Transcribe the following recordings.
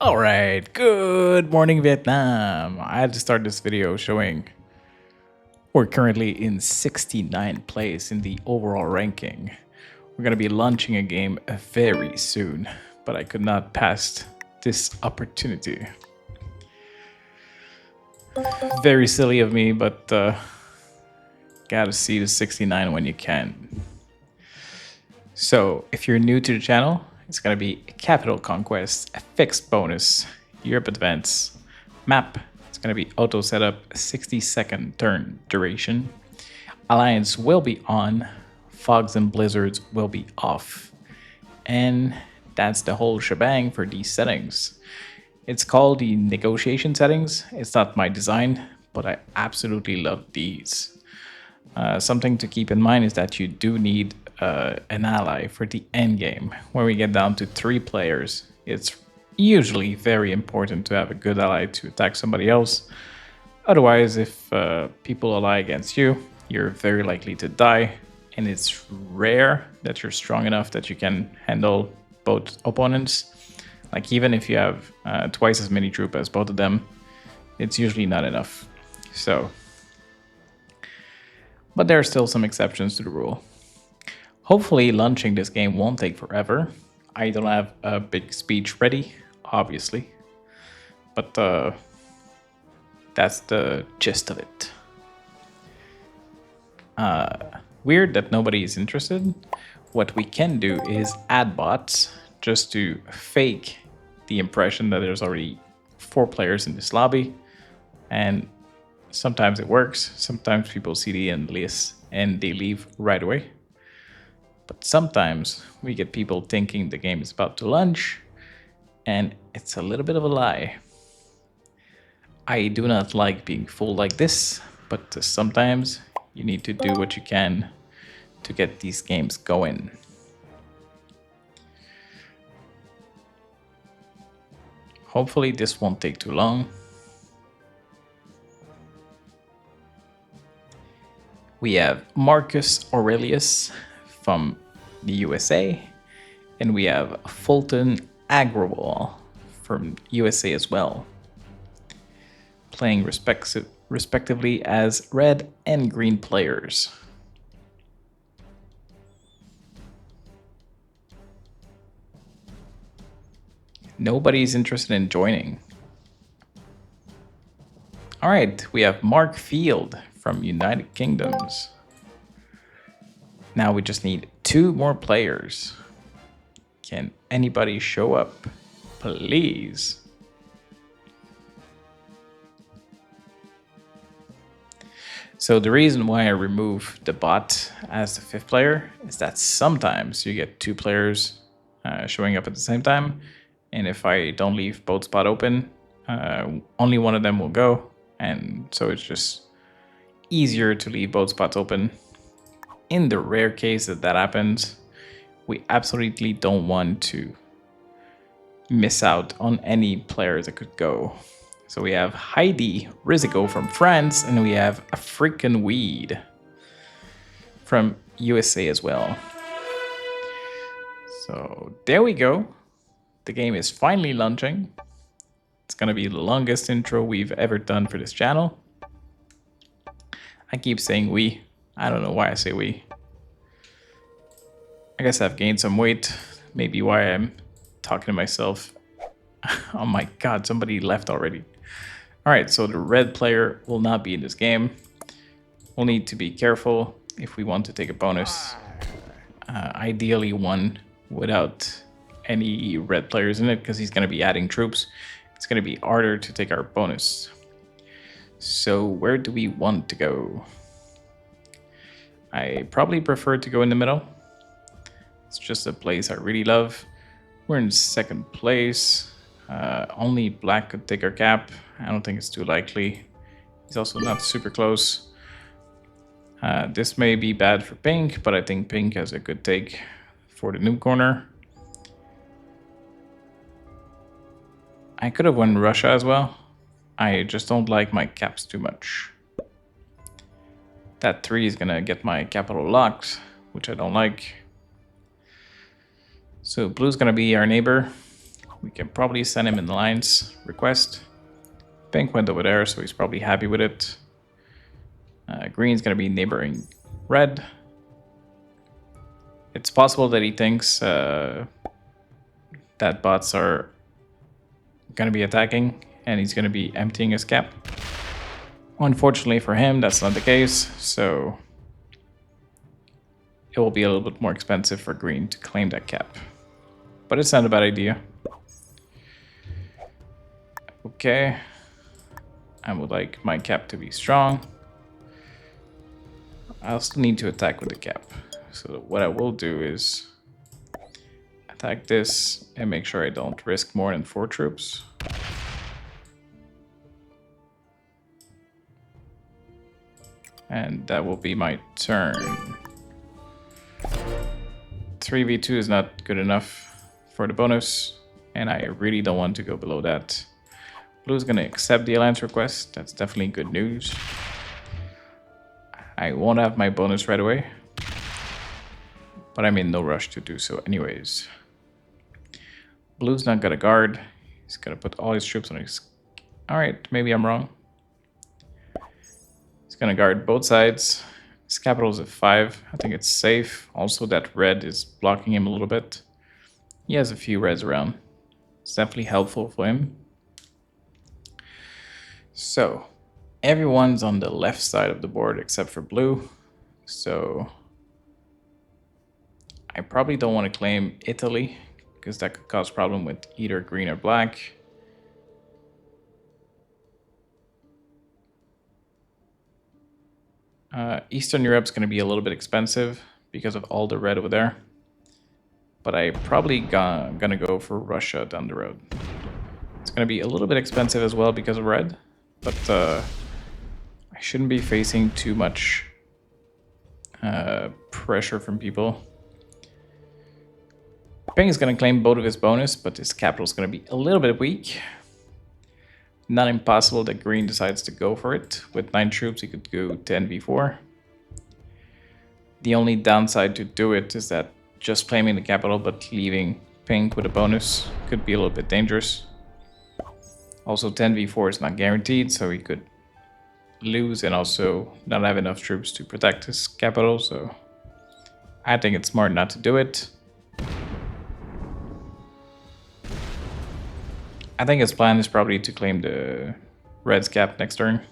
Alright, good morning Vietnam. I had to start this video showing we're currently in 69th place in the overall ranking. We're gonna be launching a game very soon, but I could not pass this opportunity. Very silly of me, but gotta see the 69 when you can. So if you're new to the channel, it's gonna be Capital Conquest, a fixed bonus, Europe Advance, map. It's gonna be auto setup, 60-second turn duration. Alliance will be on, fogs and blizzards will be off. And that's the whole shebang for these settings. It's called the negotiation settings. It's not my design, but I absolutely love these. Something to keep in mind is that you do need an ally for the end game. When we get down to 3 players, it's usually very important to have a good ally to attack somebody else. Otherwise, if people ally against you, you're very likely to die, and it's rare that you're strong enough that you can handle both opponents. Like even if you have twice as many troops as both of them, it's usually not enough. But there are still some exceptions to the rule. Hopefully launching this game won't take forever. I don't have a big speech ready, obviously, but that's the gist of it. Weird that nobody is interested. What we can do is add bots just to fake the impression that there's already 4 players in this lobby, and sometimes it works. Sometimes people see the end list and they leave right away. But sometimes we get people thinking the game is about to launch, and it's a little bit of a lie. I do not like being fooled like this, but sometimes you need to do what you can to get these games going. Hopefully this won't take too long. We have Marcus Aurelius from the USA, and we have Fulton Agrawal from USA as well, playing respectively as red and green players. Nobody's interested in joining. All right, we have Mark Field from United Kingdoms. Now we just need 2 more players. Can anybody show up, please? So the reason why I remove the bot as the 5th player is that sometimes you get 2 players showing up at the same time, and if I don't leave both spots open, only one of them will go, and so it's just easier to leave both spots open. In the rare case that that happens, we absolutely don't want to miss out on any players that could go. So we have Heidi Rizico from France, and we have African Weed from USA as well. So there we go. The game is finally launching. It's gonna be the longest intro we've ever done for this channel. I keep saying we. I don't know why I say we. I guess I've gained some weight. Maybe why I'm talking to myself. Oh my god, somebody left already. Alright, so the red player will not be in this game. We'll need to be careful if we want to take a bonus. Ideally one without any red players in it, because he's going to be adding troops. It's going to be harder to take our bonus. So where do we want to go? I probably prefer to go in the middle. It's just a place I really love. We're in 2nd place. Only black could take our cap. I don't think it's too likely. He's also not super close. This may be bad for pink, but I think pink has a good take for the noob corner. I could have won Russia as well. I just don't like my caps too much. That 3 is gonna get my capital locked, which I don't like. So blue's gonna be our neighbor. We can probably send him in the lines request. Pink went over there, so he's probably happy with it. Green's going to be neighboring red. It's possible that he thinks that bots are going to be attacking and he's going to be emptying his cap. Unfortunately for him, that's not the case, so it will be a little bit more expensive for green to claim that cap. But it's not a bad idea. Okay. I would like my cap to be strong. I also need to attack with the cap. So what I will do is attack this and make sure I don't risk more than 4 troops. And that will be my turn. 3v2 is not good enough for the bonus, and I really don't want to go below that. Blue's gonna accept the alliance request. That's definitely good news. I won't have my bonus right away, but I'm in no rush to do so anyways. Blue's not gonna guard. He's gonna put all his troops on his... Alright, maybe I'm wrong. He's gonna guard both sides. His capital is at 5. I think it's safe. Also, that red is blocking him a little bit. He has a few reds around. It's definitely helpful for him. So, everyone's on the left side of the board except for blue. So, I probably don't want to claim Italy, because that could cause problem with either green or black. Eastern Europe's going to be a little bit expensive because of all the red over there. But I probably gonna go for Russia down the road. It's going to be a little bit expensive as well because of red. But I shouldn't be facing too much pressure from people. Pink is going to claim both of his bonus, but his capital is going to be a little bit weak. Not impossible that green decides to go for it. With 9 troops, he could go 10v4. The only downside to do it is that just claiming the capital but leaving pink with a bonus could be a little bit dangerous. Also, 10v4 is not guaranteed, so he could lose and also not have enough troops to protect his capital, so I think it's smart not to do it. I think his plan is probably to claim the red's cap next turn.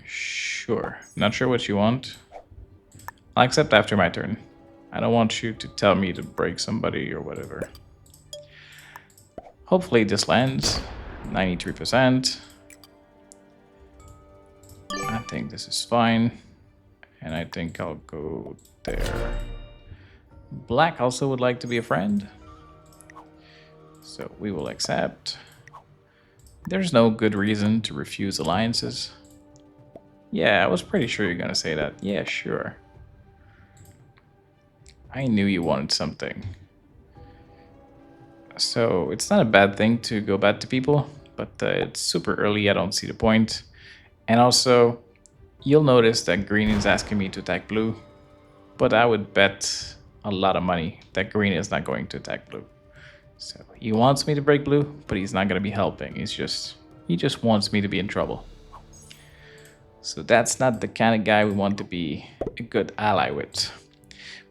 Sure. Not sure what you want. I'll accept after my turn. I don't want you to tell me to break somebody or whatever. Hopefully this lands. 93%. I think this is fine. And I think I'll go there. Black also would like to be a friend. So we will accept. There's no good reason to refuse alliances. Yeah, I was pretty sure you're gonna say that. Yeah, sure. I knew you wanted something. So it's not a bad thing to go bad to people, but it's super early. I don't see the point. And also, you'll notice that green is asking me to attack blue, but I would bet a lot of money that green is not going to attack blue. So he wants me to break blue, but he's not going to be helping. He just wants me to be in trouble. So that's not the kind of guy we want to be a good ally with.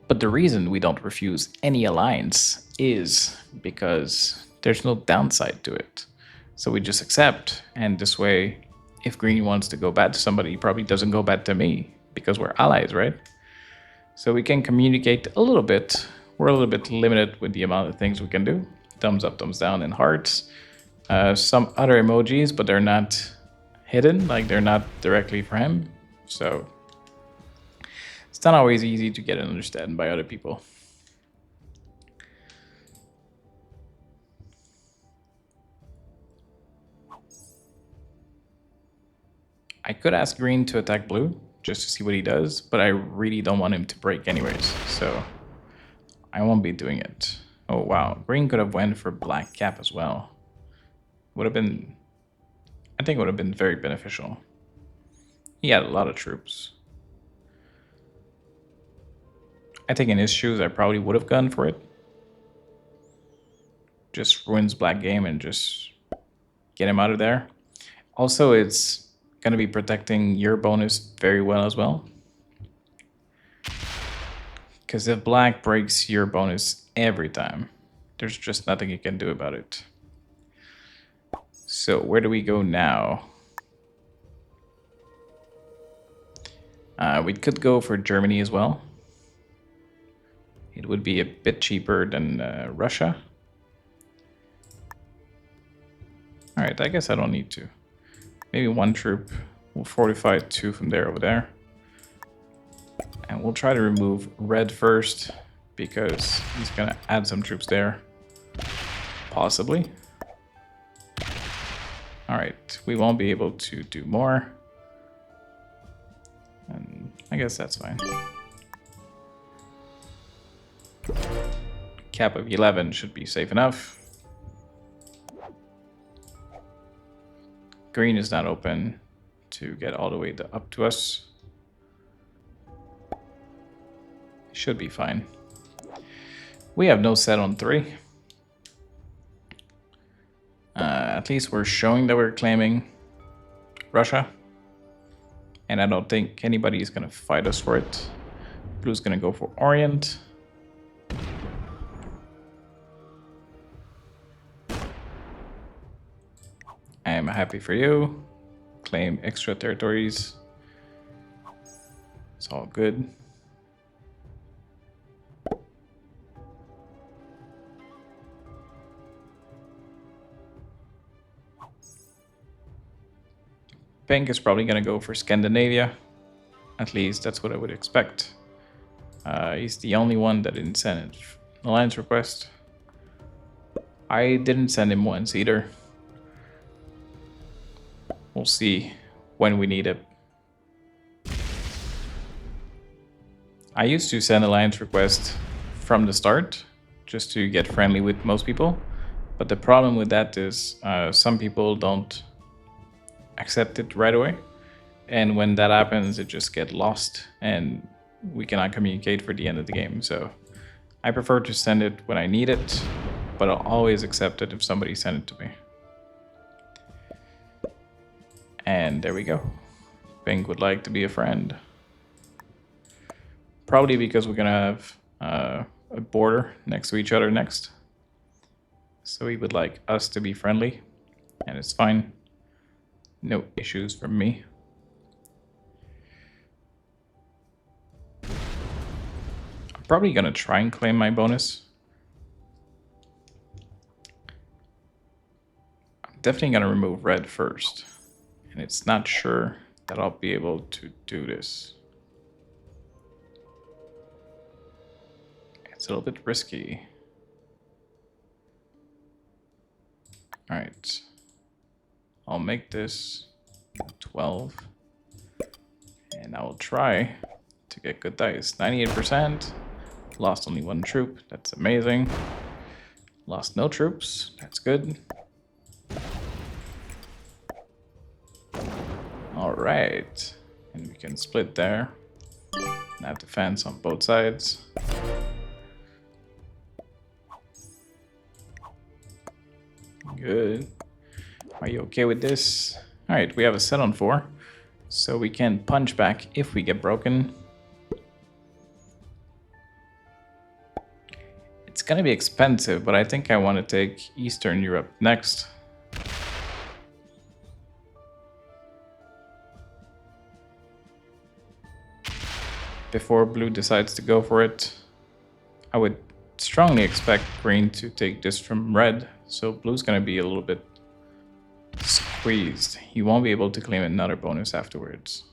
But the reason we don't refuse any alliance is because there's no downside to it. So we just accept, and this way, if green wants to go bad to somebody, he probably doesn't go bad to me, because we're allies, right? So we can communicate a little bit. We're a little bit limited with the amount of things we can do. Thumbs up, thumbs down, and hearts. Some other emojis, but they're not hidden, like they're not directly for him. So it's not always easy to get and understand by other people. I could ask green to attack blue, just to see what he does, but I really don't want him to break anyways, so I won't be doing it. Oh wow, green could have went for black cap as well. Would have been, I think it would have been very beneficial. He had a lot of troops. I think in his shoes I probably would have gone for it, just ruins black game and just get him out of there. Also, it's going to be protecting your bonus very well as well. Because if black breaks your bonus every time, there's just nothing you can do about it. So where do we go now? We could go for Germany as well. It would be a bit cheaper than Russia. All right, I guess I don't need to. Maybe one troop. We'll fortify 2 from there over there. And we'll try to remove red first because he's gonna add some troops there. Possibly. All right, we won't be able to do more. And I guess that's fine. Cap of 11 should be safe enough. Green is not open to get all the way up to us. Should be fine. We have no set on 3. At least we're showing that we're claiming Russia. And I don't think anybody is going to fight us for it. Blue's going to go for Orient. I'm happy for you. Claim extra territories. It's all good. Pink is probably going to go for Scandinavia. At least that's what I would expect. He's the only one that didn't send an alliance request. I didn't send him once either. We'll see when we need it. I used to send alliance requests from the start just to get friendly with most people. But the problem with that is some people don't accept it right away, and when that happens it just gets lost and we cannot communicate for the end of the game. So I prefer to send it when I need it, but I'll always accept it if somebody sent it to me. And there we go. Pink would like to be a friend, probably because we're gonna have a border next to each other next, so he would like us to be friendly, and it's fine. No issues from me. I'm probably gonna try and claim my bonus. I'm definitely gonna remove red first. And it's not sure that I'll be able to do this. It's a little bit risky. All right. I'll make this 12, and I will try to get good dice. 98%, lost only 1 troop, that's amazing. Lost no troops, that's good. All right, and we can split there. And have defense on both sides. Good. Are you okay with this? All right, we have a set on 4, so we can punch back if we get broken. It's gonna be expensive, but I think I want to take Eastern Europe next. Before blue decides to go for it, I would strongly expect green to take this from red, so blue's gonna be a little bit squeezed. He won't be able to claim another bonus afterwards.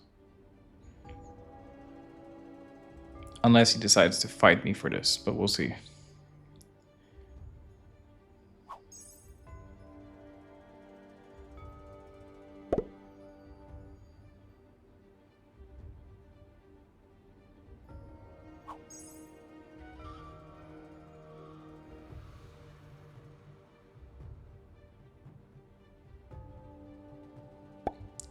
Unless he decides to fight me for this, but we'll see.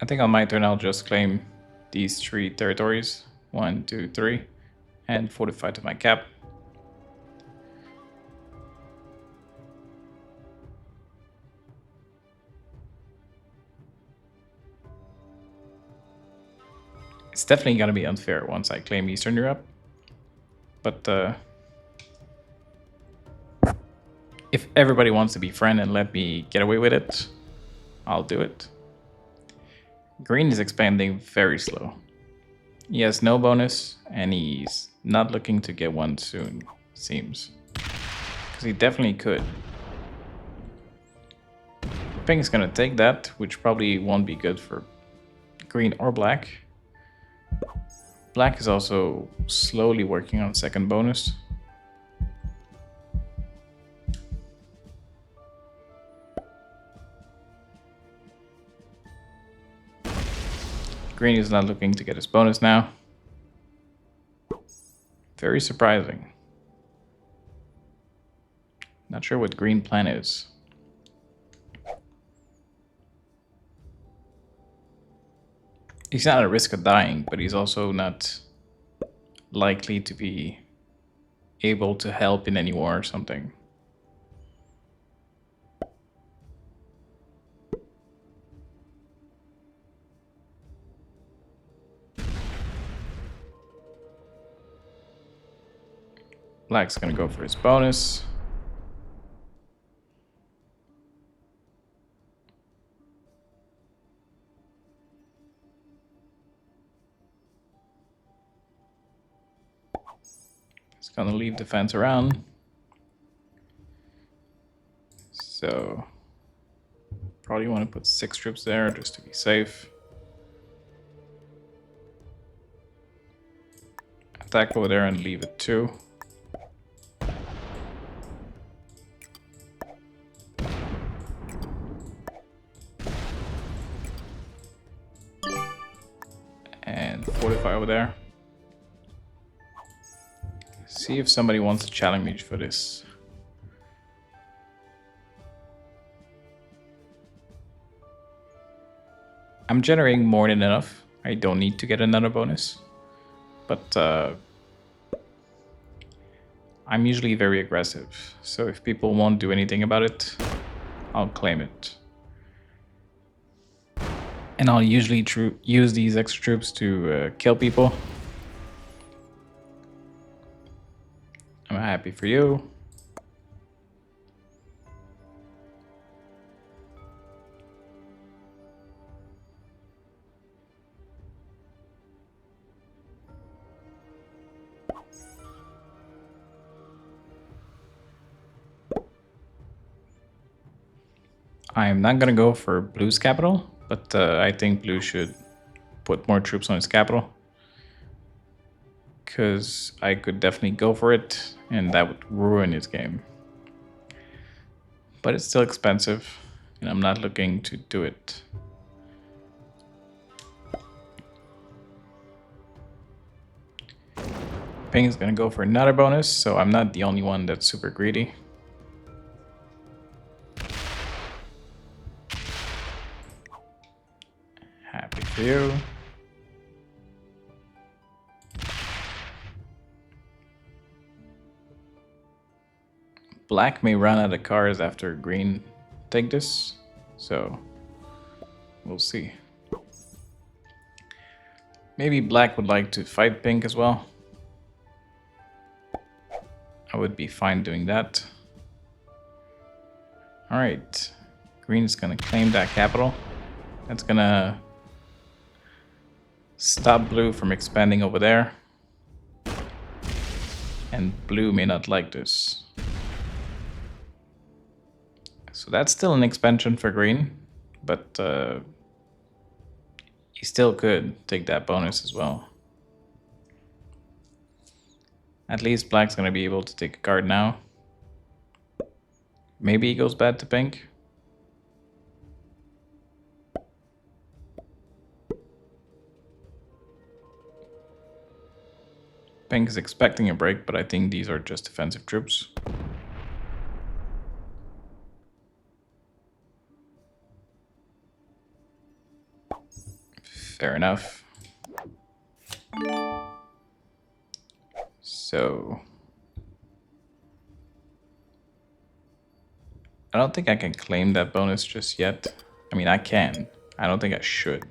I think on my turn I'll just claim these 3 territories. 1, 2, 3. And fortify to my cap. It's definitely gonna be unfair once I claim Eastern Europe. But if everybody wants to be friend and let me get away with it, I'll do it. Green is expanding very slow. He has no bonus, and he's not looking to get one soon, seems. Because he definitely could. Pink's gonna take that, which probably won't be good for green or black. Black is also slowly working on second bonus. Green is not looking to get his bonus now. Very surprising. Not sure what green plan is. He's not at risk of dying, but he's also not likely to be able to help in any war or something. Black's gonna go for his bonus. He's gonna leave defense around. So probably want to put 6 troops there just to be safe. Attack over there and leave it 2. And fortify over there. See if somebody wants to challenge me for this. I'm generating more than enough. I don't need to get another bonus. But I'm usually very aggressive. So if people won't do anything about it, I'll claim it. And I'll usually use these extra troops to kill people. I'm happy for you. I'm not gonna go for blue's capital, but I think blue should put more troops on his capital. Because I could definitely go for it, and that would ruin his game. But it's still expensive, and I'm not looking to do it. Ping is gonna go for another bonus, so I'm not the only one that's super greedy. Happy for you. Black may run out of cards after green take this, so we'll see. Maybe black would like to fight pink as well. I would be fine doing that. Alright, green is gonna claim that capital. That's gonna stop blue from expanding over there. And blue may not like this. So that's still an expansion for green, but he still could take that bonus as well. At least black's gonna be able to take a card now. Maybe he goes bad to pink. Pink is expecting a break, but I think these are just defensive troops. Fair enough. So I don't think I can claim that bonus just yet. I mean, I can. I don't think I should.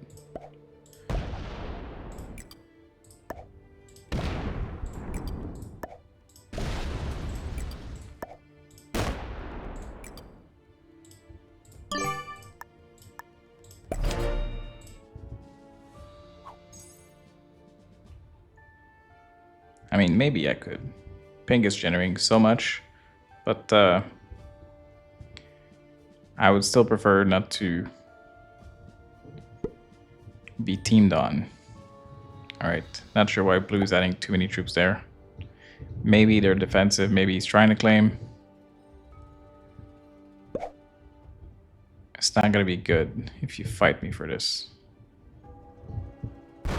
I mean, maybe I could. Pink is generating so much, but I would still prefer not to be teamed on. Alright, not sure why blue is adding too many troops there. Maybe they're defensive, maybe he's trying to claim. It's not gonna be good if you fight me for this. I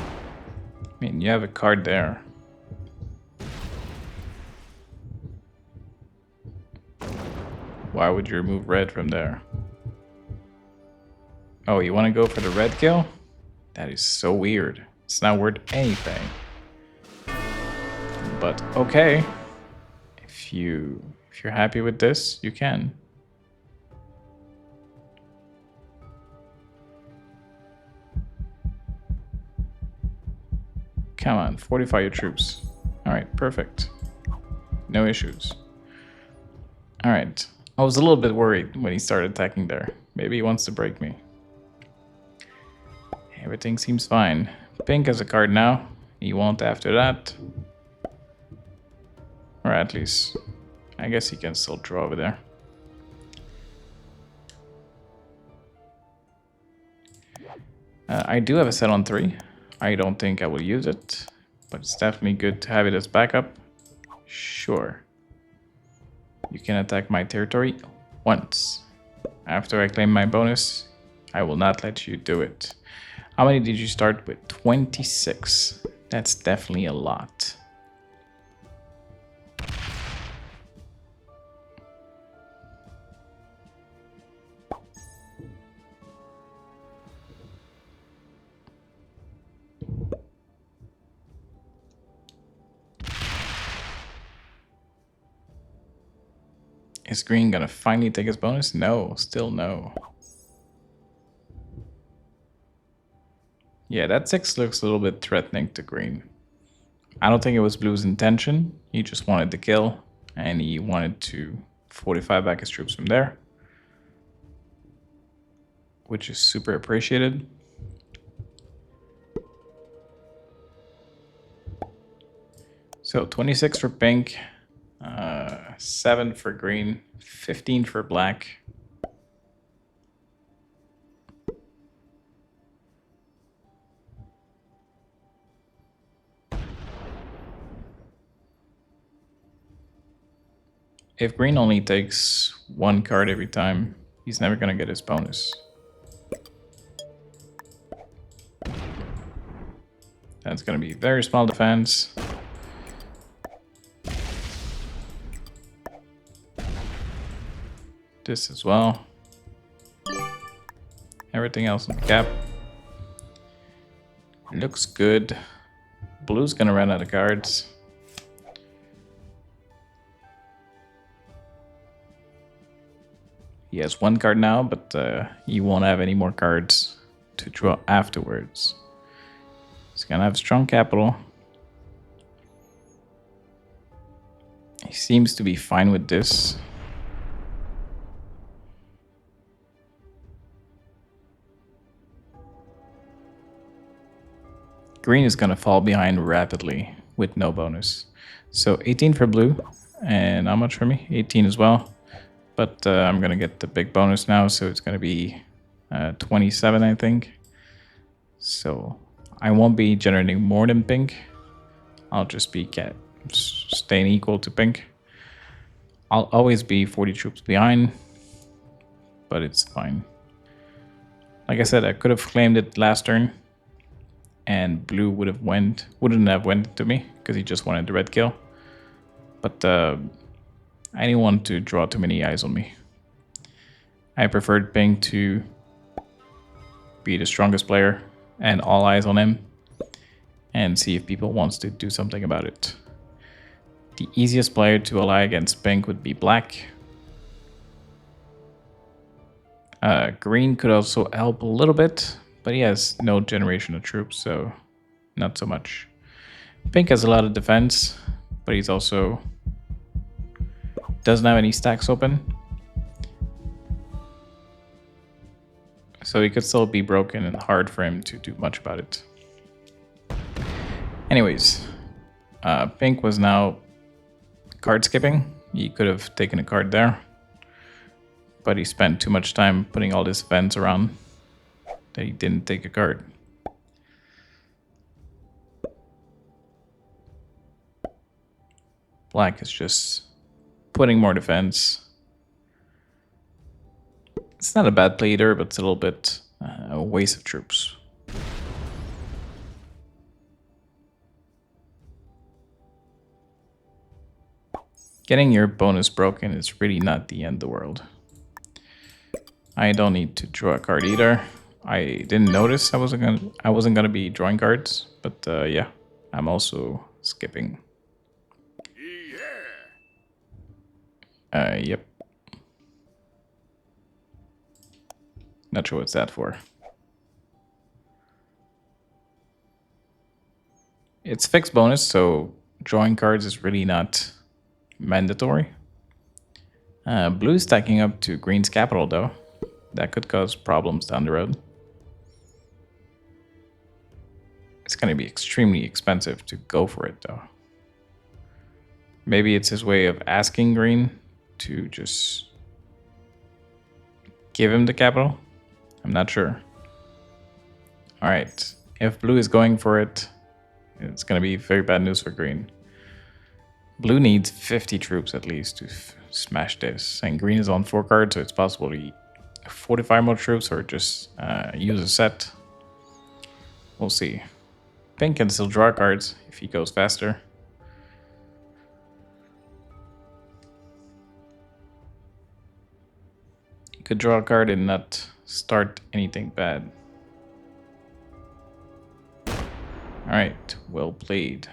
mean, you have a card there. Why would you remove red from there? Oh, you want to go for the red kill? That is so weird. It's not worth anything. But okay. If you're happy with this, you can. Come on, fortify your troops. Alright, perfect. No issues. Alright. I was a little bit worried when he started attacking there. Maybe he wants to break me. Everything seems fine. Pink has a card now. He won't after that. Or at least, I guess he can still draw over there. I do have a set on 3. I don't think I will use it, but it's definitely good to have it as backup. Sure. You can attack my territory once. After I claim my bonus, I will not let you do it. How many did you start with? 26. That's definitely a lot. Is green gonna finally take his bonus? No, still no. Yeah, that 6 looks a little bit threatening to green. I don't think it was blue's intention. He just wanted to kill, and he wanted to fortify back his troops from there, which is super appreciated. So 26 for pink, 7 for green, 15 for black. If green only takes 1 card every time, he's never gonna get his bonus. That's gonna be very small defense. This as well. Everything else in the cap. Looks good. Blue's gonna run out of cards. He has 1 card now, but he won't have any more cards to draw afterwards. He's gonna have strong capital. He seems to be fine with this. Green is gonna fall behind rapidly with no bonus. So 18 for blue, and how much for me? 18 as well. But I'm gonna get the big bonus now, so it's gonna be 27, I think. So I won't be generating more than pink. I'll just be staying equal to pink. I'll always be 40 troops behind, but it's fine. Like I said, I could have claimed it last turn, and blue wouldn't have went to me because he just wanted the red kill. But I didn't want to draw too many eyes on me. I preferred pink to be the strongest player and all eyes on him, and see if people wants to do something about it. The easiest player to ally against pink would be black. Green could also help a little bit, but he has no generation of troops, so not so much. Pink has a lot of defense, but he's also doesn't have any stacks open. So he could still be broken and hard for him to do much about it. Anyways, Pink was now card skipping. He could have taken a card there, but he spent too much time putting all these events around that he didn't take a card. Black is just putting more defense. It's not a bad play either, but it's a little bit a waste of troops. Getting your bonus broken is really not the end of the world. I don't need to draw a card either. I didn't notice I wasn't gonna be drawing cards, but yeah, I'm also skipping. Yep. Not sure what's that for. It's fixed bonus, so drawing cards is really not mandatory. Blue stacking up to green's capital, though. That could cause problems down the road. It's going to be extremely expensive to go for it, though. Maybe it's his way of asking green to just give him the capital. I'm not sure. All right. If blue is going for it, it's going to be very bad news for green. Blue needs 50 troops at least to smash this. And green is on 4 cards, so it's possible to 45 more troops or just use a set. We'll see. Pink can still draw cards if he goes faster. He could draw a card and not start anything bad. Alright, well played.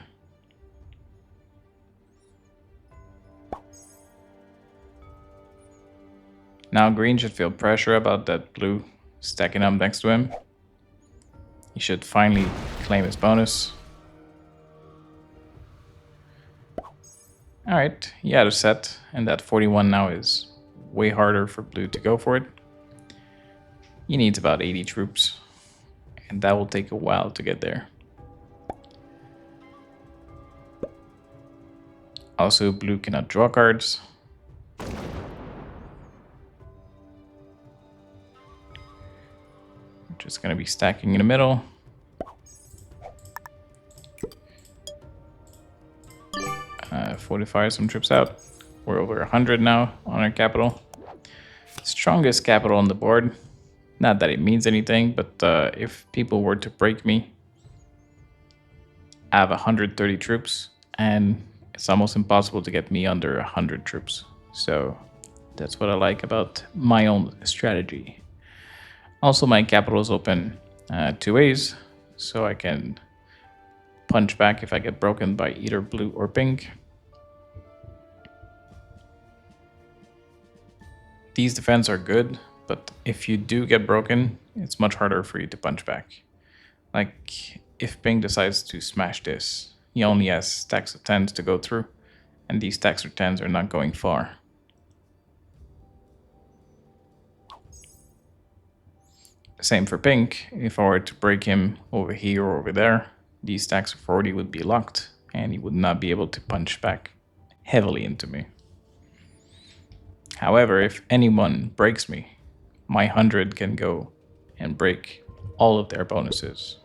Now green should feel pressure about that blue stacking up next to him. He should finally claim his bonus. Alright, he had a set, and that 41 now is way harder for blue to go for it. He needs about 80 troops, and that will take a while to get there. Also, blue cannot draw cards. Just going to be stacking in the middle. Fortify some troops out. We're over 100 now on our capital. Strongest capital on the board. Not that it means anything, but if people were to break me, I have 130 troops, and it's almost impossible to get me under 100 troops. So that's what I like about my own strategy. Also, my capital is open 2 ways, so I can punch back if I get broken by either blue or pink. These defenses are good, but if you do get broken, it's much harder for you to punch back. Like, if pink decides to smash this, he only has stacks of 10s to go through, and these stacks of 10s are not going far. Same for pink. If I were to break him over here or over there, these stacks of 40 would be locked, and he would not be able to punch back heavily into me. However, if anyone breaks me, my 100 can go and break all of their bonuses.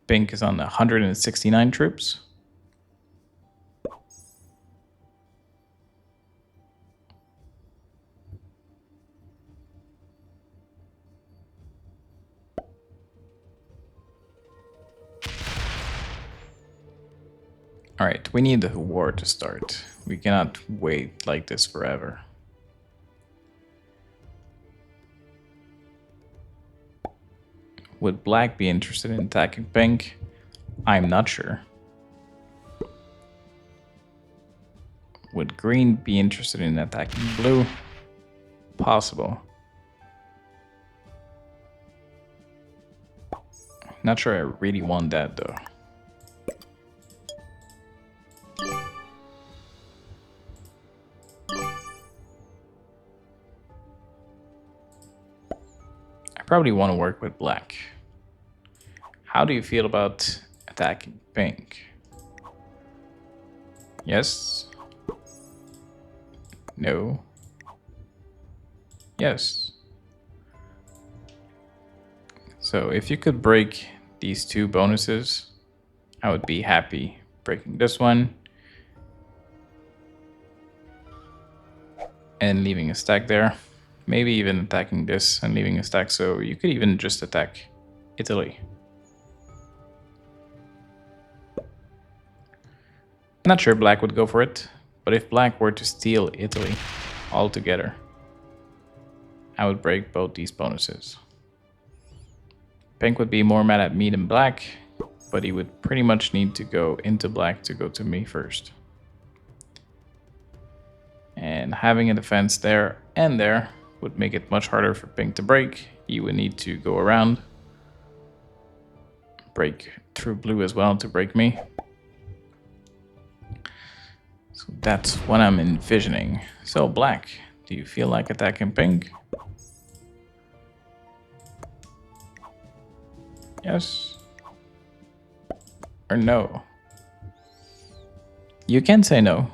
Pink is on 169 troops. Alright, we need the war to start. We cannot wait like this forever. Would black be interested in attacking pink? I'm not sure. Would green be interested in attacking blue? Possible. Not sure I really want that though. probably want to work with black. How do you feel about attacking pink? Yes? No? Yes. So if you could break these two bonuses, I would be happy breaking this one and leaving a stack there. Maybe even attacking this and leaving a stack, so you could even just attack Italy. Not sure black would go for it, but if black were to steal Italy altogether, I would break both these bonuses. Pink would be more mad at me than black, but he would pretty much need to go into black to go to me first. And having a defense there and there would make it much harder for pink to break. He would need to go around, break through blue as well to break me. So that's what I'm envisioning. So black, do you feel like attacking pink? Yes or no? You can say no.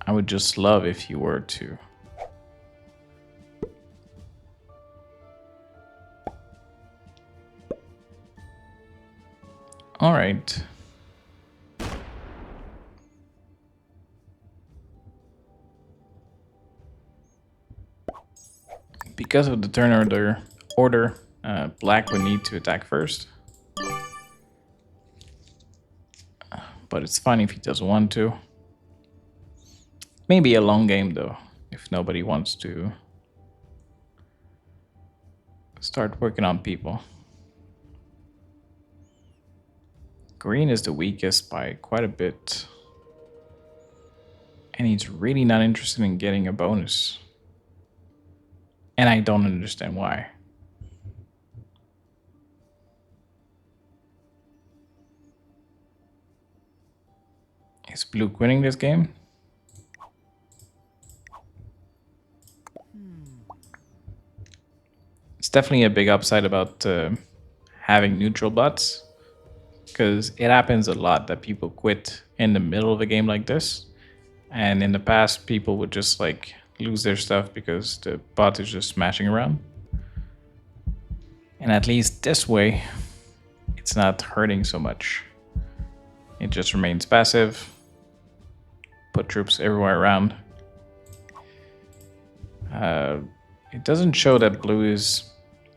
I would just love if you were to. All right. Because of the turn order, black would need to attack first. But it's fine if he doesn't want to. Maybe a long game though, if nobody wants to start working on people. Green is the weakest by quite a bit. And he's really not interested in getting a bonus. And I don't understand why. Is blue winning this game? It's definitely a big upside about having neutral bots, because it happens a lot that people quit in the middle of a game like this. And in the past, people would just like lose their stuff because the bot is just smashing around. And at least this way, it's not hurting so much. It just remains passive. Put troops everywhere around. It doesn't show that blue is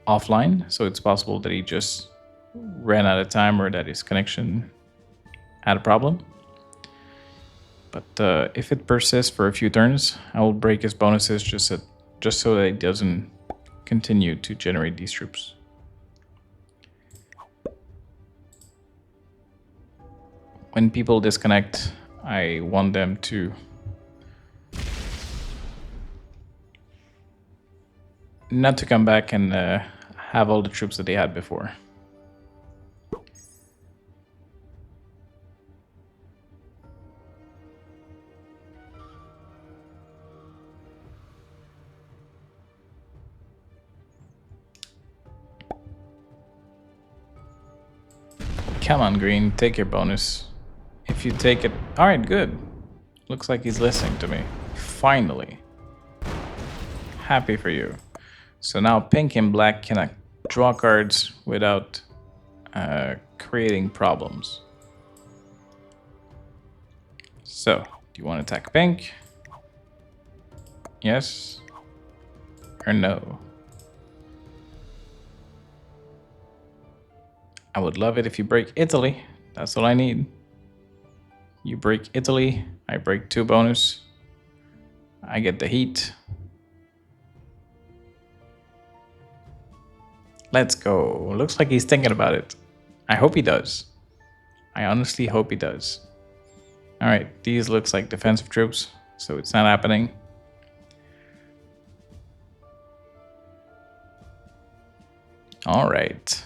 offline, so it's possible that he just ran out of time or that his connection had a problem. But if it persists for a few turns, I will break his bonuses just so that he doesn't continue to generate these troops. When people disconnect, I want them to not to come back and have all the troops that they had before. Come on, green, take your bonus. If you take it... Alright, good. Looks like he's listening to me. Finally. Happy for you. So now pink and black cannot draw cards without creating problems. So, do you want to attack pink? Yes? Or no? I would love it if you break Italy. That's all I need. You break Italy, I break 2 bonus. I get the heat. Let's go. Looks like he's thinking about it. I hope he does. I honestly hope he does. Alright, these looks like defensive troops, so it's not happening. Alright.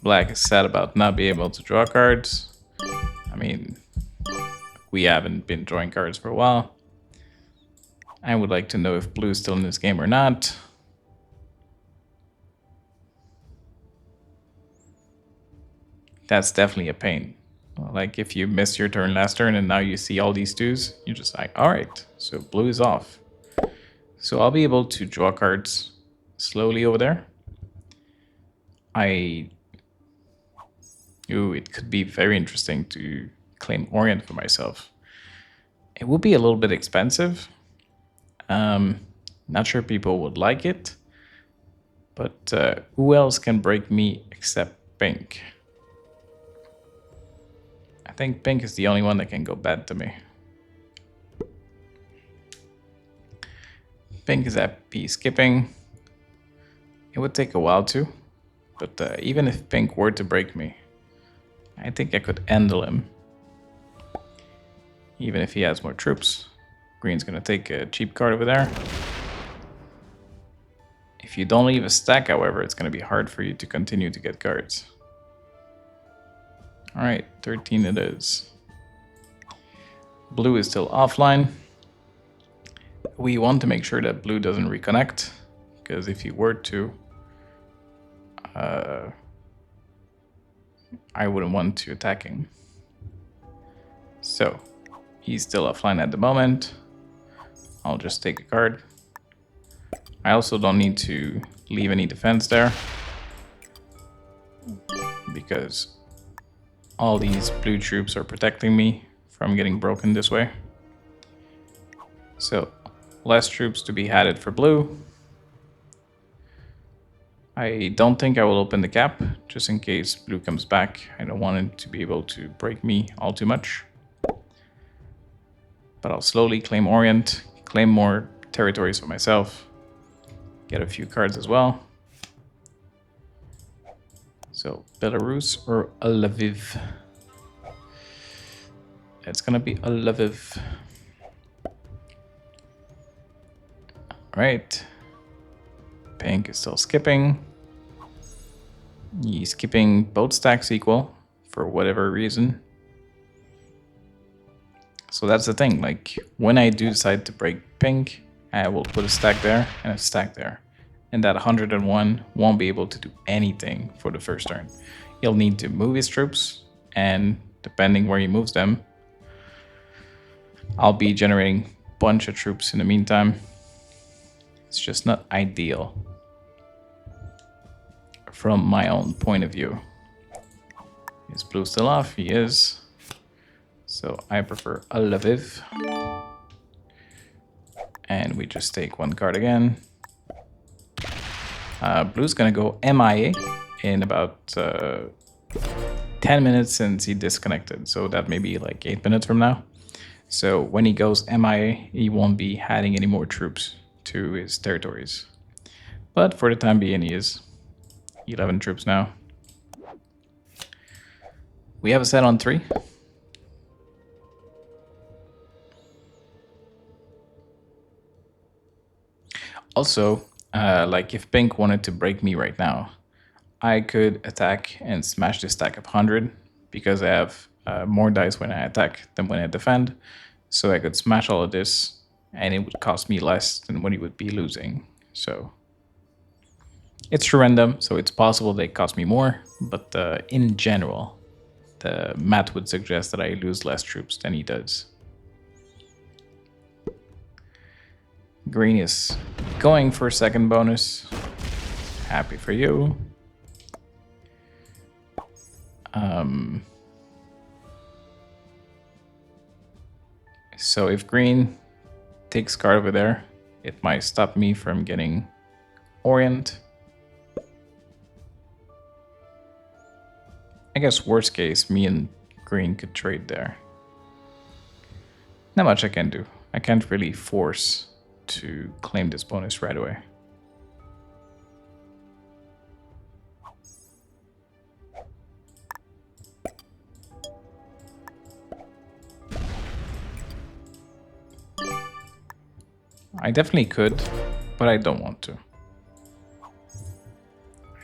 Black is sad about not being able to draw cards. I mean, we haven't been drawing cards for a while. I would like to know if blue is still in this game or not. That's definitely a pain. Like if you missed your turn last turn and now you see all these twos, you're just like, all right, so blue is off. So I'll be able to draw cards slowly over there. It could be very interesting to claim Orient for myself. It would be a little bit expensive. Not sure people would like it, but who else can break me except pink? I think pink is the only one that can go bad to me. Pink is at P skipping. It would take a while too, but even if pink were to break me, I think I could handle him. Even if he has more troops. Green's gonna take a cheap card over there. If you don't leave a stack, however, it's gonna be hard for you to continue to get cards. Alright, 13 it is. Blue is still offline. We want to make sure that blue doesn't reconnect, because if he were to, I wouldn't want to attack him. So, he's still offline at the moment. I'll just take a card. I also don't need to leave any defense there, because all these blue troops are protecting me from getting broken this way. So, less troops to be added for blue. I don't think I will open the cap, just in case blue comes back. I don't want it to be able to break me all too much. But I'll slowly claim Orient, claim more territories for myself, get a few cards as well. So, Belarus or Lviv? It's gonna be Lviv. Alright. Pink is still skipping. He's skipping both stacks equal for whatever reason. So that's the thing, like when I do decide to break pink, I will put a stack there and a stack there. And that 101 won't be able to do anything for the first turn. He'll need to move his troops, and depending where he moves them, I'll be generating a bunch of troops in the meantime. It's just not ideal from my own point of view. Is blue still off? He is. So I prefer Lviv. And we just take one card again. Blue's gonna go MIA in about 10 minutes since he disconnected. So that may be like 8 minutes from now. So when he goes MIA, he won't be adding any more troops to his territories. But for the time being, he is 11 troops now. We have a set on 3. Also, like if pink wanted to break me right now, I could attack and smash this stack of 100 because I have more dice when I attack than when I defend. So I could smash all of this and it would cost me less than what he would be losing. So it's random, so it's possible they cost me more, but in general, the math would suggest that I lose less troops than he does. Green is going for second bonus. Happy for you. So if green takes card over there, it might stop me from getting Orient. I guess worst case, me and green could trade there. Not much I can do. I can't really force to claim this bonus right away. I definitely could, but I don't want to.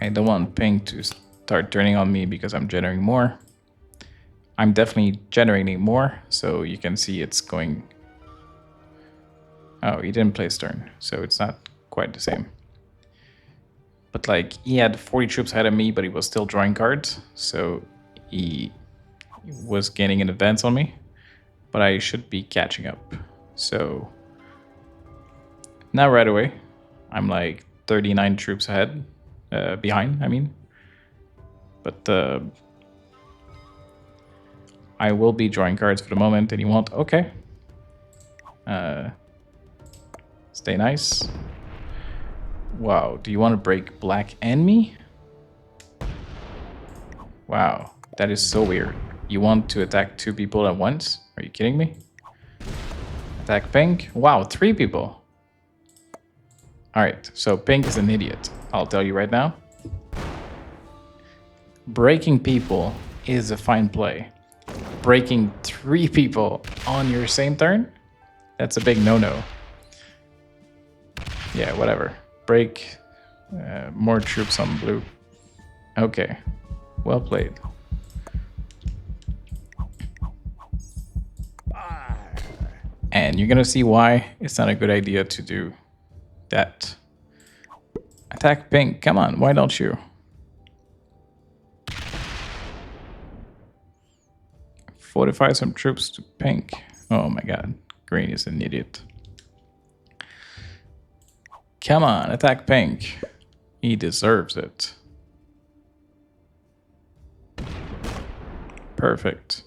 I don't want pink to start turning on me because I'm generating more. I'm definitely generating more, so you can see it's going... Oh, he didn't place turn, so it's not quite the same. But like, he had 40 troops ahead of me, but he was still drawing cards, so he was gaining an advance on me. But I should be catching up. So now right away, I'm like 39 troops ahead, behind, I mean. But I will be drawing cards for the moment, and he won't. Okay. Stay nice. Wow, do you want to break black and me? Wow, that is so weird. You want to attack 2 people at once? Are you kidding me? Attack pink? Wow, 3 people. Alright, so pink is an idiot. I'll tell you right now. Breaking people is a fine play. Breaking 3 people on your same turn? That's a big no-no. Yeah, whatever. Break more troops on blue. Okay, well played. And you're gonna see why it's not a good idea to do that. Attack pink, come on, why don't you? Fortify some troops to pink. Oh my god, green is an idiot. Come on, attack pink. He deserves it. Perfect.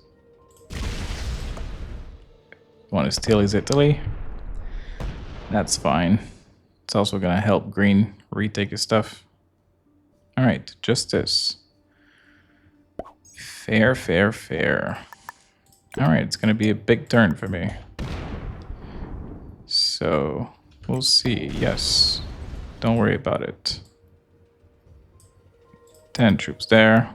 Want to steal his Italy? That's fine. It's also gonna help green retake his stuff. Alright, just this. Fair, fair, fair. Alright, it's gonna be a big turn for me. So, we'll see. Yes. Don't worry about it. 10 troops there.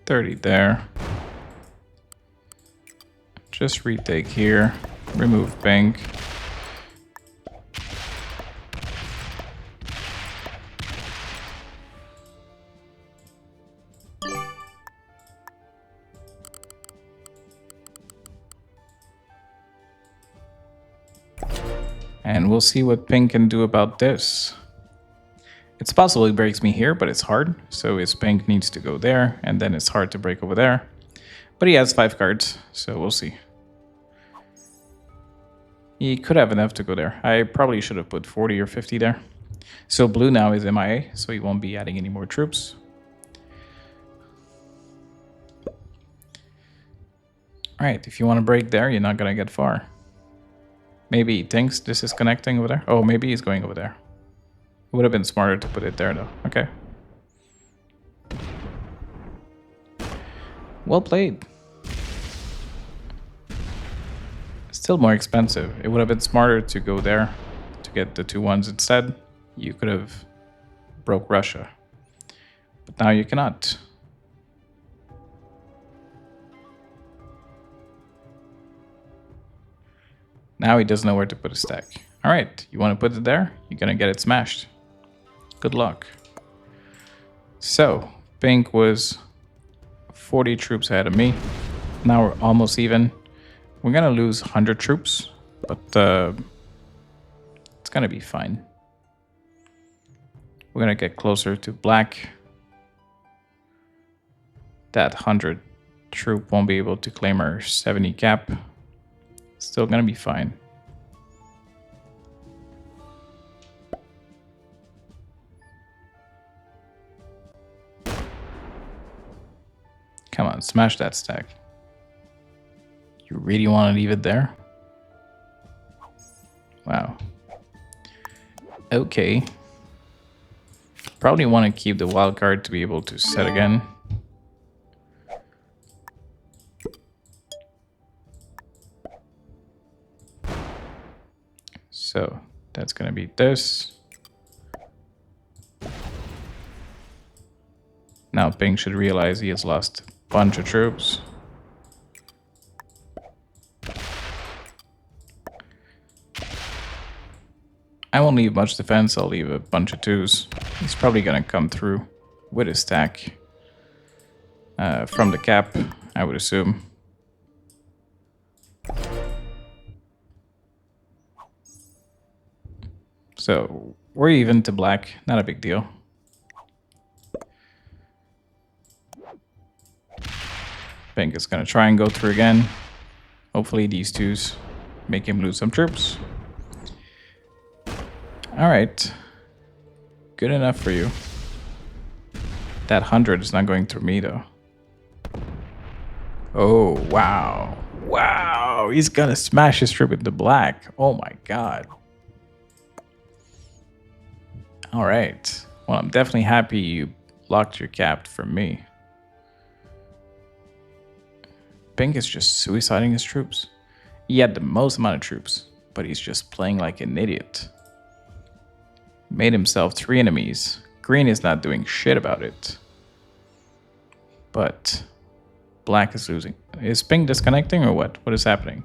30 there. Just retake here. Remove pink. And we'll see what pink can do about this. It's possible he breaks me here, but it's hard. So his pink needs to go there, and then it's hard to break over there. But he has 5 cards, so we'll see. He could have enough to go there. I probably should have put 40 or 50 there. So blue now is MIA, so he won't be adding any more troops. Alright, if you want to break there, you're not gonna get far. Maybe he thinks this is connecting over there. Oh, maybe he's going over there. It would have been smarter to put it there, though. Okay. Well played. Still more expensive. It would have been smarter to go there to get the 2 ones instead. You could have broke Russia. But now you cannot. Now he doesn't know where to put his stack. Alright, you want to put it there? You're gonna get it smashed. Good luck. So, pink was 40 troops ahead of me. Now we're almost even. We're gonna lose 100 troops, but it's gonna be fine. We're gonna get closer to black. That 100 troop won't be able to claim our 70 cap. Still gonna be fine. Come on, smash that stack. You really want to leave it there? Wow. Okay. Probably want to keep the wild card to be able to set again. So that's going to be this. Now pink should realize he has lost a bunch of troops. I won't leave much defense, I'll leave a bunch of 2s. He's probably gonna come through with his stack from the cap, I would assume. So we're even to black, not a big deal. Pink is gonna try and go through again. Hopefully these 2s make him lose some troops. Alright. Good enough for you. That 100 is not going through me though. Oh, wow. Wow, he's gonna smash his troop into black. Oh my god. Alright. Well, I'm definitely happy you blocked your cap from me. Pink is just suiciding his troops. He had the most amount of troops, but he's just playing like an idiot. Made himself 3 enemies. Green is not doing shit about it. But black is losing. Is pink disconnecting or what? What is happening?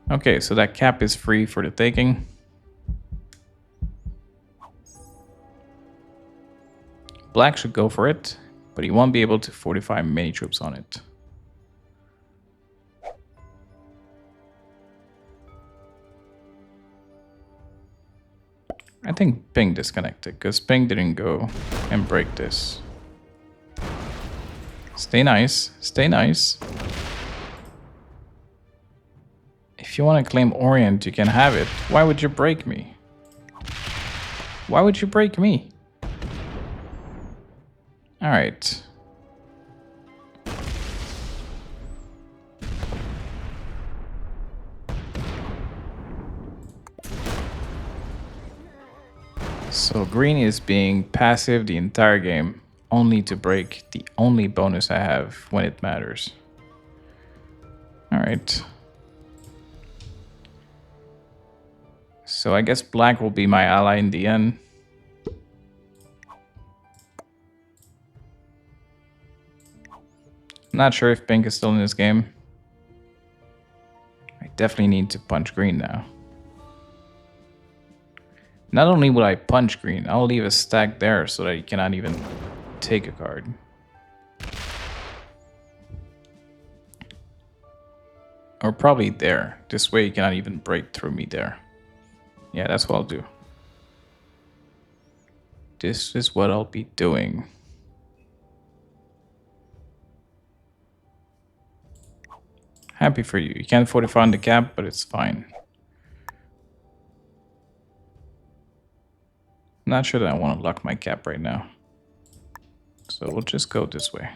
Okay, so that cap is free for the taking. Black should go for it, but he won't be able to fortify many troops on it. I think pink disconnected, because pink didn't go and break this. Stay nice, stay nice. If you want to claim Orient, you can have it. Why would you break me? Why would you break me? Alright. So green is being passive the entire game, only to break the only bonus I have when it matters. Alright. So I guess black will be my ally in the end. I'm not sure if pink is still in this game. I definitely need to punch green now. Not only will I punch green, I'll leave a stack there so that he cannot even take a card. Or probably there. This way he cannot even break through me there. Yeah, that's what I'll do. This is what I'll be doing. Happy for you. You can't fortify on the cap, but it's fine. I'm not sure that I want to lock my cap right now. So we'll just go this way.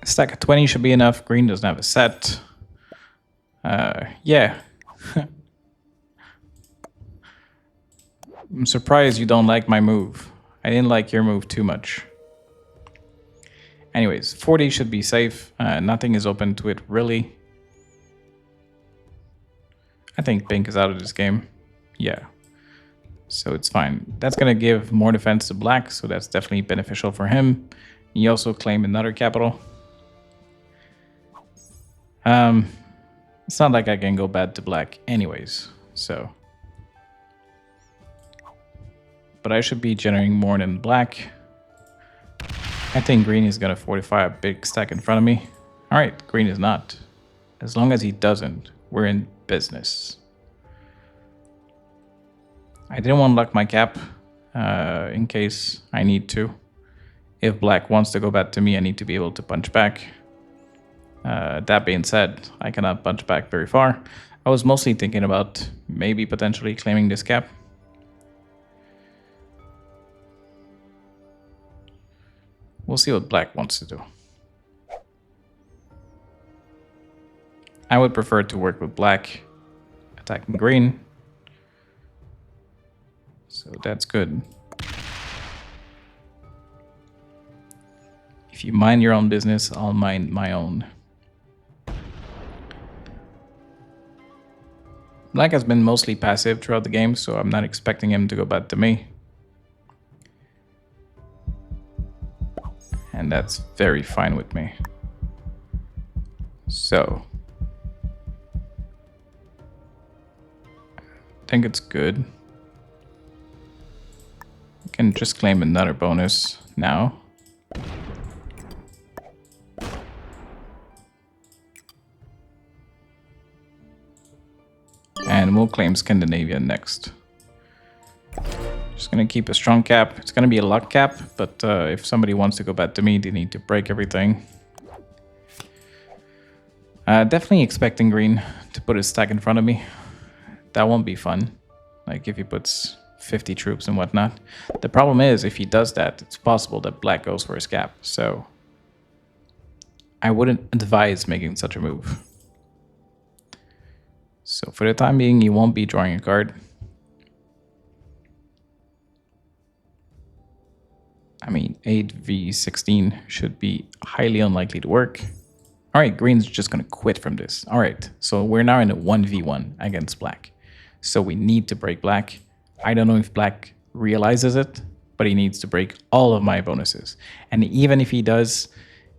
Stack of 20 should be enough. Green doesn't have a set. Yeah. I'm surprised you don't like my move. I didn't like your move too much. Anyways, 40 should be safe. Nothing is open to it, really. I think pink is out of this game. Yeah. So it's fine. That's going to give more defense to black, so that's definitely beneficial for him. He also claimed another capital. It's not like I can go bad to black anyways, so. But I should be generating more than black. I think green is gonna fortify a big stack in front of me. All right, green is not. As long as he doesn't, we're in business. I didn't want to lock my cap in case I need to. If black wants to go back to me, I need to be able to punch back. That being said, I cannot punch back very far. I was mostly thinking about maybe potentially claiming this cap. We'll see what black wants to do. I would prefer to work with black, attacking green. So that's good. If you mind your own business, I'll mind my own. Black has been mostly passive throughout the game, so I'm not expecting him to go back to me. And that's very fine with me. So I think it's good. I can just claim another bonus now. And we'll claim Scandinavia next. Just gonna keep a strong cap. It's gonna be a luck cap, but if somebody wants to go back to me, they need to break everything. Definitely expecting green to put his stack in front of me. That won't be fun. Like if he puts 50 troops and whatnot. The problem is, if he does that, it's possible that black goes for his cap. So I wouldn't advise making such a move. So for the time being, he won't be drawing a card. I mean, 8v16 should be highly unlikely to work. All right, green's just going to quit from this. All right, so we're now in a 1v1 against black. So we need to break black. I don't know if black realizes it, but he needs to break all of my bonuses. And even if he does,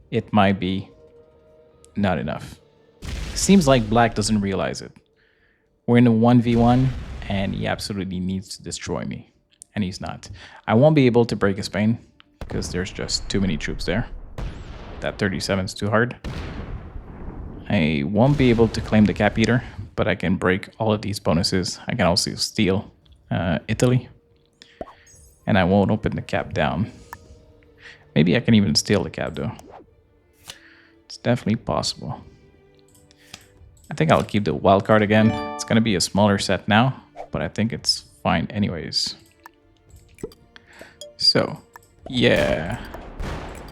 it might be not enough. Seems like black doesn't realize it. We're in a 1v1, and he absolutely needs to destroy me. And he's not. I won't be able to break his Spain, because there's just too many troops there. That 37 is too hard. I won't be able to claim the cap either, but I can break all of these bonuses. I can also steal Italy. And I won't open the cap down. Maybe I can even steal the cap, though. It's definitely possible. I think I'll keep the wild card again. It's going to be a smaller set now, but I think it's fine anyways. So, yeah.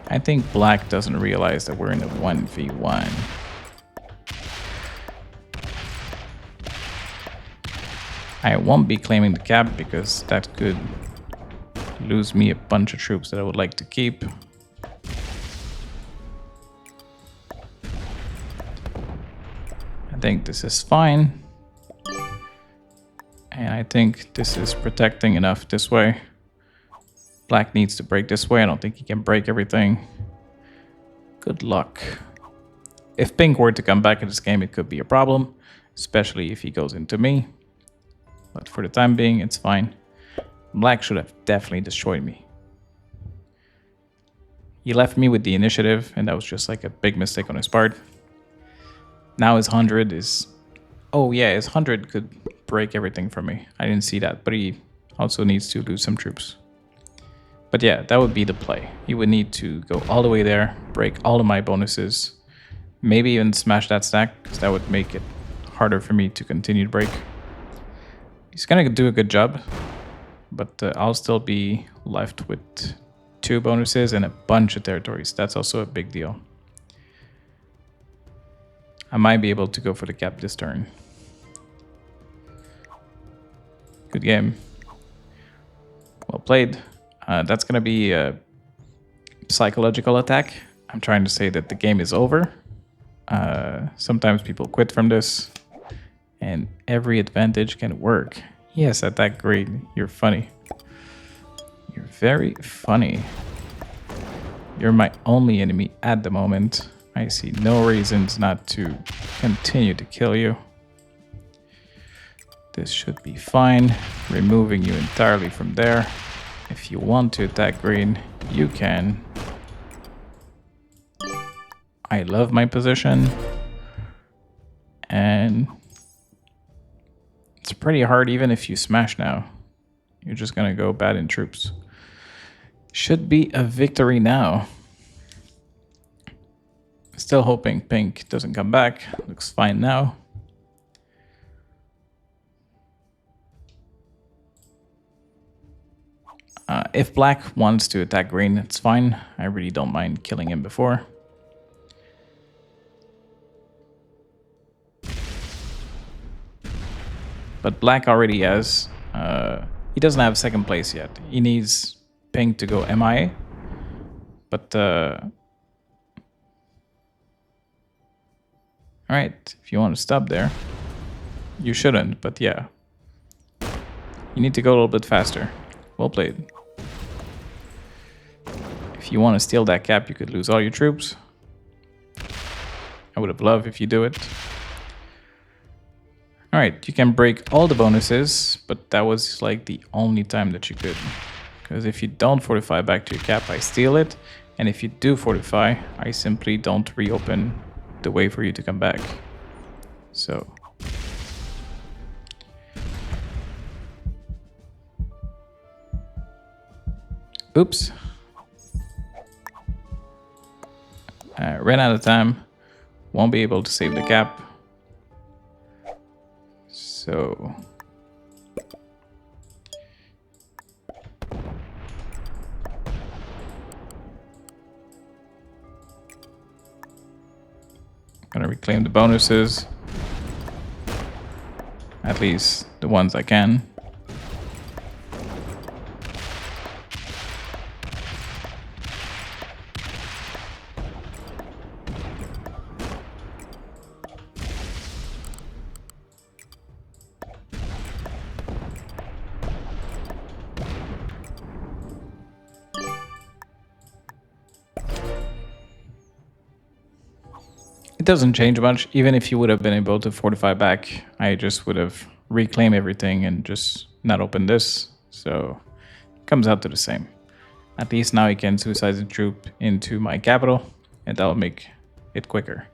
I think black doesn't realize that we're in a 1v1. I won't be claiming the cap because that could lose me a bunch of troops that I would like to keep. I think this is fine. And I think this is protecting enough this way. Black needs to break this way. I don't think he can break everything. Good luck. If pink were to come back in this game, it could be a problem, especially if he goes into me. But for the time being, it's fine. Black should have definitely destroyed me. He left me with the initiative, and that was just like a big mistake on his part. Now his 100 is... Oh yeah, his 100 could break everything from me. I didn't see that, but he also needs to lose some troops. But yeah, that would be the play. He would need to go all the way there, break all of my bonuses, maybe even smash that stack, because that would make it harder for me to continue to break. He's gonna do a good job, but I'll still be left with 2 bonuses and a bunch of territories. That's also a big deal. I might be able to go for the cap this turn. Good game. Well played. That's going to be a psychological attack. I'm trying to say that the game is over. Sometimes people quit from this. And every advantage can work. Yes, at that grade, you're funny. You're very funny. You're my only enemy at the moment. I see no reasons not to continue to kill you. This should be fine. Removing you entirely from there. If you want to attack green, you can. I love my position. And it's pretty hard even if you smash now. You're just gonna go bad in troops. Should be a victory now. Still hoping pink doesn't come back. Looks fine now. If black wants to attack green, it's fine. I really don't mind killing him before. But black already has... he doesn't have second place yet. He needs pink to go MIA. But All right, if you want to stop there, you shouldn't, but yeah. You need to go a little bit faster. Well played. If you want to steal that cap, you could lose all your troops. I would have loved if you do it. All right, you can break all the bonuses, but that was like the only time that you could. Because if you don't fortify back to your cap, I steal it. And if you do fortify, I simply don't reopen the way for you to come back. So. Oops. Ran out of time. Won't be able to save the cap. So. Gonna reclaim the bonuses. At least the ones I can. It doesn't change much. Even if you would have been able to fortify back, I just would have reclaimed everything and just not opened this. So it comes out to the same. At least now I can suicide the troop into my capital, and that'll make it quicker.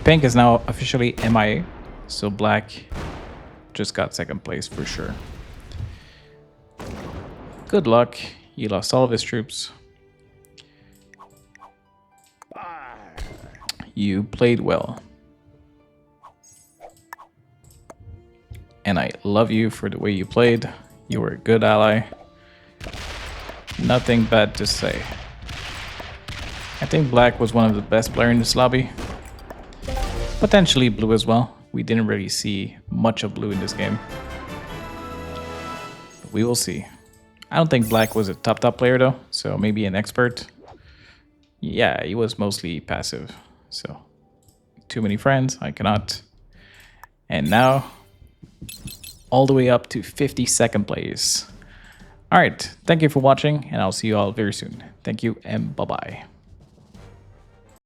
Pink is now officially MIA, so black just got second place for sure. Good luck. He lost all of his troops. You played well. And I love you for the way you played. You were a good ally. Nothing bad to say. I think black was one of the best players in this lobby. Potentially blue as well. We didn't really see much of blue in this game. But we will see. I don't think black was a top player though, so maybe an expert. Yeah, he was mostly passive. So, too many friends, I cannot. And now, all the way up to 52nd place. All right, thank you for watching, and I'll see you all very soon. Thank you, and bye-bye.